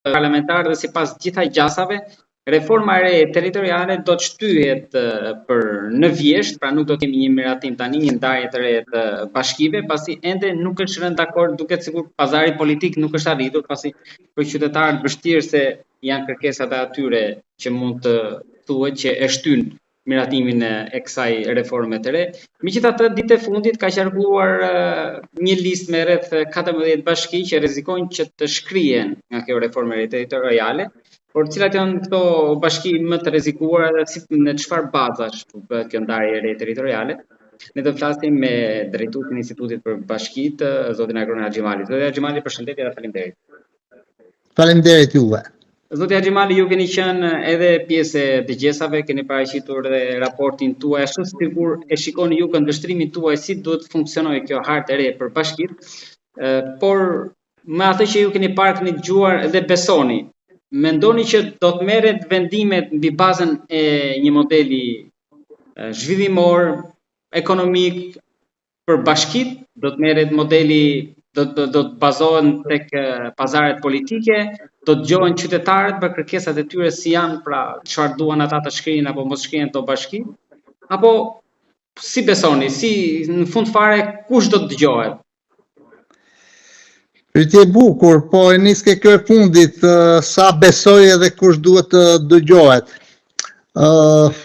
parlamentar dhe sipas gjitha gjasave, reforma e territoriale do të shtyhet në vjesht, pra nuk do të kemi një miratim tani, një ndarje të re të bashkive, pasi ende nuk është rënë dakord, duket sikur pazari politik nuk është arritur, pasi për qytetarët vështirë se janë kërkesat e atyre që mund të thuhet që e shtyn miratimin e kësaj reforme të re. Megjithatë, ditë e fundit ka qarkulluar një listë me rreth 14 bashki që rrezikojnë që të shkrihen nga kjo reforme territoriale, por cilat janë këto bashki më të rrezikuara dhe në çfarë bazash bëhet kjo ndarje re territoriale. Ne do të flasim me drejtuesin e Institutit për Bashkitë, zotin Agron Haxhimali. Zoti Haxhimali, përshëndetje dhe faleminderit. Faleminderit juve. Zoti Haxhimali, ju keni qenë edhe pjesë e dëgjesave, keni paraqitur edhe raportin tuaj, ashtu sikur e shikoni ju këndvështrimin tuaj si duhet funksionojë kjo hartë e re për bashkitë, por me atë që ju keni parë, keni dëgjuar dhe besoni, mendoni që do të merret vendimet mbi bazën e një modeli zhvillimor, ekonomik për bashkitë, do të merret modeli, do të bazohen tek pazaret politike, do të dëgjohen qytetarët për kërkesat e tyre si janë, pra çfarë duan ata të shkrihen apo mos shkrihen to bashki, apo si besoni, si në fund fare kush do të dëgjohet? Pyetje e bukur, po e niske kjo e fundit, sa besoj edhe kush duhet të dëgjohet.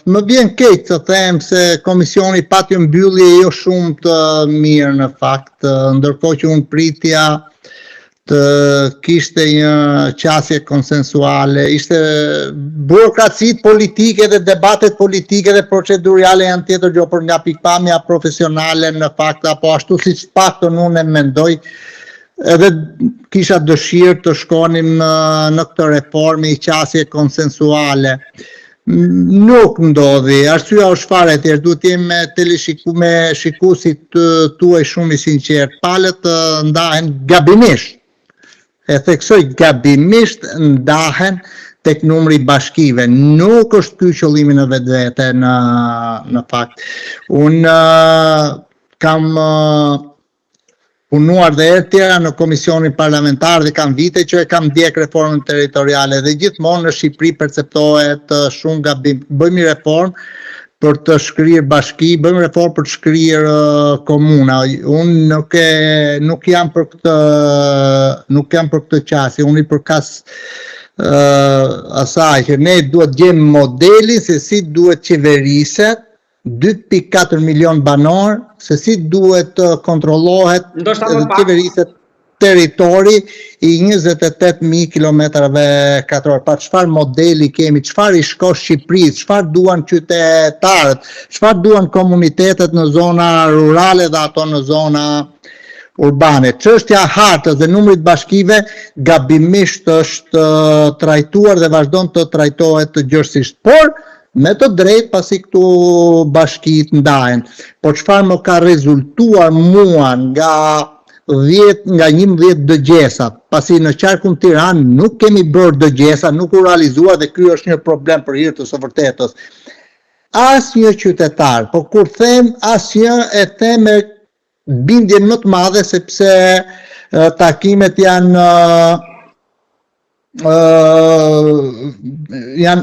Më vjen keq të them se komisioni pati mbyllje jo shumë të mirë në fakt, ndërkohë që unë pritja të kishte një qasje konsensuale, ishte burokracitë politike dhe debatet politike dhe procedurale janë tjetër gjë, por nga pikpamja profesionale në fakt, apo ashtu siç paktën unë e mendoj, edhe kisha dëshirë të shkonim në këtë reformë i qasje konsensuale. Nuk ndodhi, arsyeja është fare tjetër, duhet jem me shikuesit tuaj shumë i sinqert. Palët ndahen gabimisht. E theksoj gabimisht ndahen tek numri i bashkive. Nuk është ky qëllimi në vetvete në fakt. Unë kam punuar dhe herë tjera në komisionin parlamentar dhe kam vite që e kam ndjek reformën territoriale dhe gjithmonë në Shqipëri perceptohet shumë gabim. Bëjmë reformë për të shkrirë bashki, bëjmë reformë për të shkrirë komuna. Unë nuk jam për këtë qasje, unë i përkas asaj që ne duhet gjejmë modelin se si duhet qeveriset 2.4 milion banor, se si duhet kontrollohet dhe qeveriset territori i 28.000 km2. Pa çfarë modeli kemi, çfarë i shko Shqipërisë, çfarë duan qytetarët, çfarë duan komunitetet në zona rurale dhe ato në zona urbane. Çështja hartës dhe numrit bashkive gabimisht është trajtuar dhe vazhdon të trajtohet të gjërësisht. Por me të drejtë pasi këtu bashkit ndahen. Por çfarë më ka rezultuar mua nga 11 dëgjesat, pasi në qarkun Tiranë nuk kemi bërë dëgjesa, nuk u realizuar dhe ky është një problem për hir të së vërtetës. Asnjë qytetar, po kur them asnjë e them me bindjen më të madhe sepse takimet janë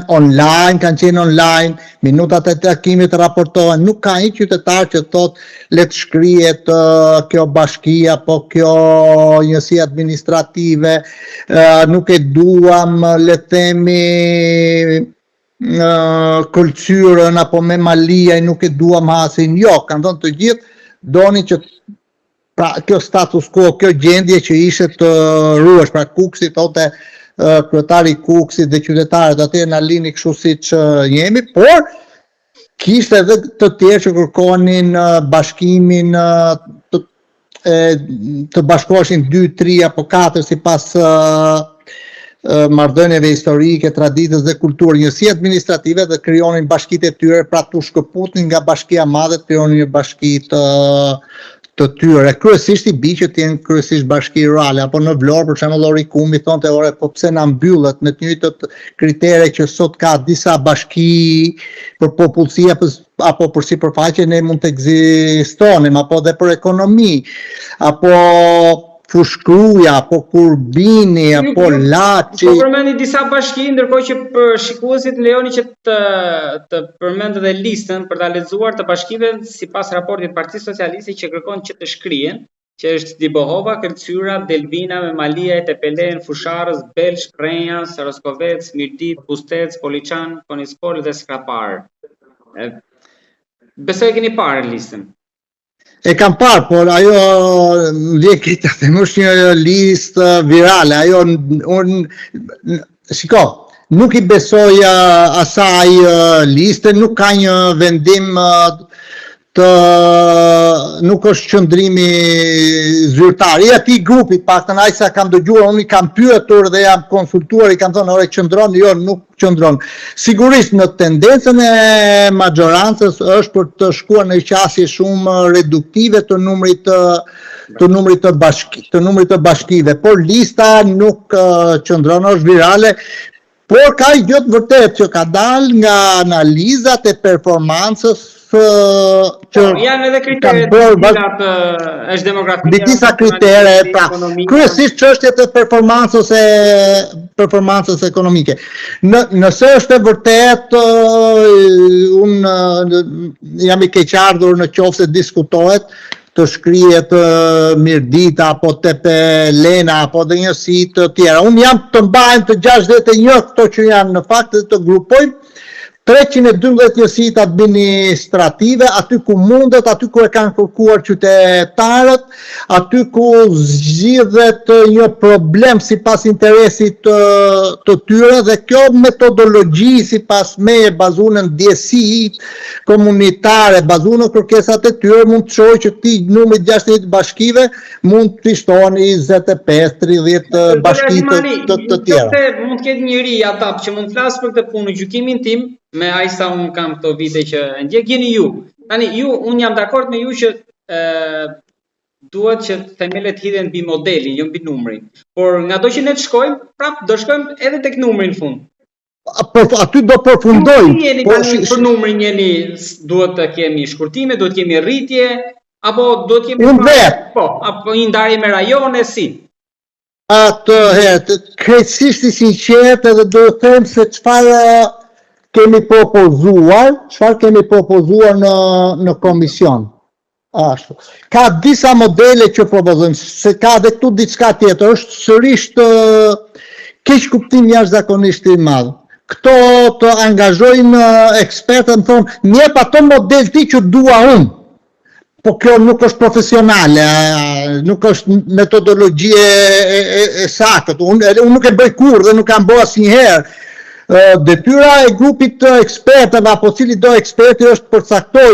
online, kanë qenë online, minutat e takimit raportohen, nuk ka një qytetar që thot le të shkrihet kjo bashki apo kjo njësi administrative, nuk e duam, le të themi kulturën apo me malia, nuk e duam hasin. Jo, kanë thënë të gjithë doni që pra kjo status quo, kjo gjendje që ishte të ruhesh, pra Kuksi thote kryetari i Kuksit dhe qytetarët atje na lini kështu siç jemi, por kishte edhe të tjerë që kërkonin bashkimin të bashkoheshin 2, 3 apo 4 sipas marrëdhënieve historike, traditës dhe kulturë, njësi administrative dhe krijonin bashkitë e tyre, pra tu shkëputnin nga bashkia madhe, krijonin një bashki të tyre. Kryesisht i bi që t'jenë kryesisht bashki rurale, apo në Vlorë, për shembull Orikumi thonte ore, po pse na mbyllet me të njëjtat kritere që sot ka disa bashki për popullsi apo për sipërfaqe ne mund të ekzistonim, apo dhe për ekonomi, apo Fushkruja, apo Kurbini, apo Laçi. Po përmendi disa bashki, ndërkohë që për shikuesit lejoni që të përmend edhe listën për ta lexuar të bashkive sipas raportit të Partisë Socialiste që kërkon që të shkrihen, që është Dibohova, Kërcyra, Delvina, Memalia, Tepelen, Fusharës, Belsh, Prenja, Saroskovec, Mirdit, Bustec, Poliçan, Konispol dhe Skrapar. Besoj e keni parë listën. E kam parë, por ajo vjen këtë të është një listë virale, shiko, nuk i besoj asaj liste, nuk ka një vendim nuk është qëndrimi zyrtar. I ati grupit, paktën ai sa kam dëgjuar, unë i kam pyetur dhe jam konsultuar, i kam thënë, ore qëndron, jo, nuk qëndron. Sigurisht në tendencën e majorancës është për të shkuar në qasje shumë reduktive të numrit të bashkive, por lista nuk qëndron, është virale. Por ka i gjë të vërtet që ka dalë nga analizat e performancës janë edhe kriteret cilat është demografia, mbi disa kritere, pra, kryesisht çështjet e performancës ekonomike. Nëse është e vërtet, unë jam i keqardhur në qoftë se diskutohet të shkrihet Mirdita apo Tepelena apo dhe njësi të tjera. Unë jam të mbajnë të 61 këto që janë në fakt të grupojmë, 312 njësit administrative, aty ku mundet, aty ku e kanë kërkuar qytetarët, aty ku zgjidhet një problem sipas interesit të tyre, dhe kjo metodologji sipas meje bazuar në ndjesi komunitare, bazuar në kërkesat e tyre, mund të shohë që ti numri 60 bashkive mund të fishtoni 25-30 bashki të tjera. Mund të ketë njëri ata që mund të flasë për këtë punë në gjykimin tim, me aq sa unë kam këto vite që ndjek, jeni ju. Tani unë jam dakord me ju që duhet që themelet hidhen mbi modelin, jo mbi numrin. Por nga do që ne të shkojmë, prap do shkojmë edhe tek numri në fund. Aty do përfundojmë. Për numrin jeni duhet të kemi shkurtime, duhet të kemi rritje, apo duhet të kemi apo një ndarje me rajone, si? Atëherë, krejtësisht i sinqert edhe do të them se çfarë kemi propozuar në komision. Ashtu. Ka disa modele që propozojmë, se ka dhe këtu diçka tjetër, është sërish keq kuptim jashtëzakonisht i madh. Këto të angazhojnë ekspertë, më thonë, njep ato model ti që dua unë. Po kjo nuk është profesionale, nuk është metodologji e saktë. Unë nuk e bëj kurrë dhe nuk kam bërë asnjëherë. Detyra e grupit të ekspertëve apo cili do eksperti është përcaktoj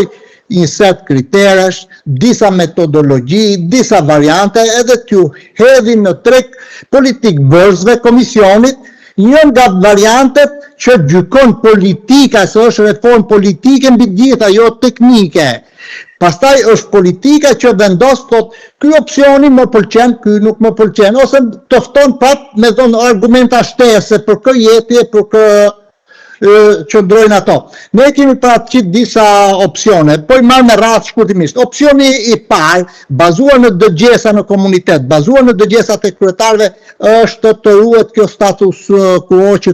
një set kriteresh, disa metodologji, disa variante, edhe t'ju hedhi në treg politik bërësve komisionit, një nga variantet që gjykon politika, se është reformë politike mbi gjitha, jo teknike. Pastaj është politika që vendos thot, ky opsioni më pëlqen, ky nuk më pëlqen, ose të fton prap me dhënë argumenta shtese për kë jetje, për kë qëndrojnë ato. Ne kemi paraqit disa opsione, po i marr me radhë shkurtimisht. Opsioni i parë, bazuar në dëgjesa në komunitet, bazuar në dëgjesat e kryetarëve, është të ruhet kjo status quo që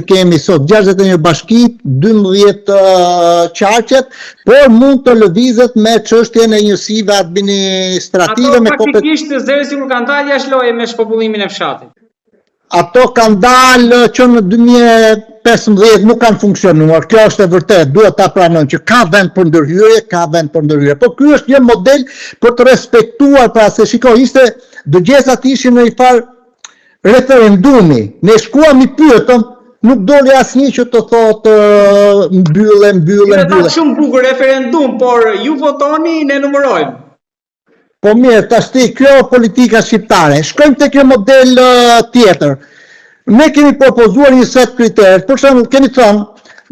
kemi sot, 61 bashkit, 12 qarqet, por mund të lëvizet me çështjen e njësive administrative. Ato faktikisht zëri sikur kanë dalë jashtë loje me shpopullimin e fshatit. Ato kanë dalë që në 2015 nuk kanë funksionuar, kjo është e vërtet, duhet ta pranojmë që ka vend për ndërhyrje, po ky është një model për të respektuar, pra se shikoj, dëgjesat ishin në një farë referendumi, ne shkuam i pyetëm, nuk doli asnjë që të thotë mbyllë. Është shumë bukur referendum, por ju votoni, ne numërojmë. Po mirë, tashti kjo politika shqiptare. Shkojmë te kjo model tjetër. Ne kemi propozuar një set kriterë. Për shembull, kemi thënë,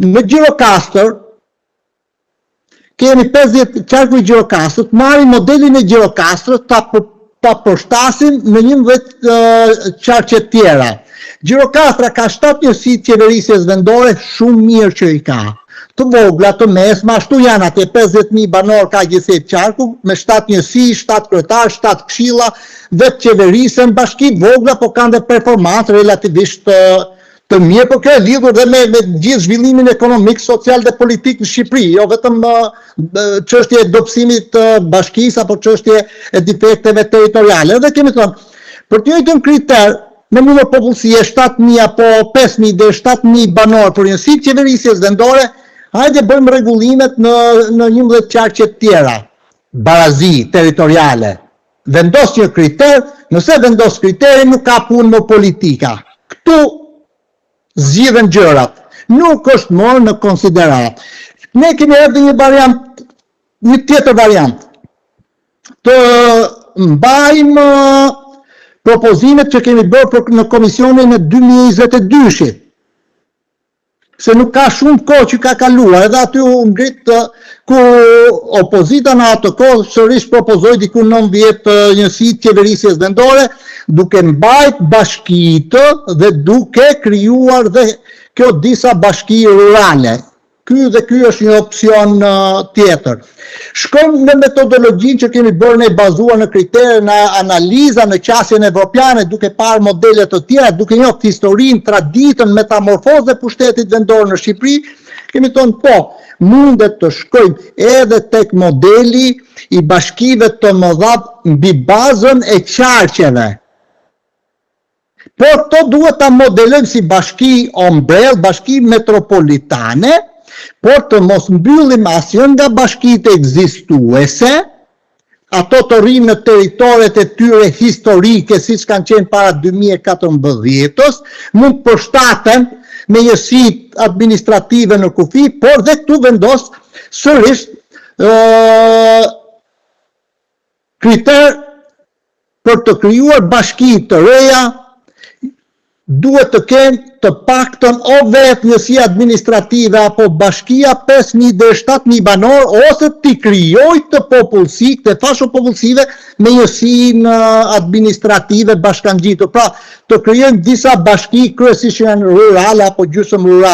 në Gjirokastër, kemi 50 qarku i Gjirokastrit, marrim modelin e Gjirokastrës, ta përshtasim në 11 qarqe tjera. Gjirokastra ka 7 njësi qeverisjes vendore, shumë mirë që i ka. të vogla, të mesme, ashtu janë atje 50.000 banor ka gjithësit qarku, me 7 njësi, 7 kryetar, 7 këshilla, vetë qeverisën, bashki vogla, po kanë dhe performancë relativisht të mirë, po kjo e lidhur dhe me gjithë zhvillimin ekonomik, social dhe politik në Shqipëri, jo vetëm çështje e dobësimit të bashkisë apo çështje e defekteve territoriale. Dhe kemi thënë, për të njëjtën kriter, në numër popullsie 7.000 apo 5.000 dhe 7.000 banor për njësi qeverisjes vendore, hajde bëjmë rregullimet në 11 qarqe tjera, barazi territoriale. Vendos një kriter, nëse vendos kriteri nuk ka punë më politika. Këtu zgjidhen gjërat, nuk është marrë në konsiderat. Ne kemi edhe një tjetër variant, të mbajmë propozimet që kemi bërë në komisionin e 2022-shit. Se nuk ka shumë kohë që ka kaluar, edhe aty u ngrit ku opozita në atë kohë sërish propozoi diku 90 njësi qeverisjes vendore, duke mbajt bashkitë dhe duke krijuar dhe kjo disa bashki rurale. Ky është një opsion tjetër. Shkojmë në metodologjinë që kemi bërë ne bazuar në kritere, në analiza, në qasjen evropiane, duke parë modele të tjera, duke njohur historinë, traditën, metamorfozën e pushtetit vendor në Shqipëri, kemi thonë po, mundet të shkojmë edhe tek modeli i bashkive të mëdha mbi bazën e qarqeve. Por to duhet ta modelojmë si bashki ombrell, bashki metropolitane, por të mos mbyllim asnjë nga bashkitë ekzistuese, ato të rrinë në territoret e tyre historike, siç kanë qenë para 2014-s, mund përshtaten me njësi administrative në kufi, por dhe këtu vendos sërish kriter për të krijuar bashki të reja, duhet të kenë të paktën o vetë njësi administrative apo bashkia 5.000 dhe 7.000 banor, ose t'i krijoj të popullsi, të fasho popullsive me njësin administrative bashkangjitur. Pra, të krijojmë disa bashki kryesisht janë rurale apo gjysmë rurale.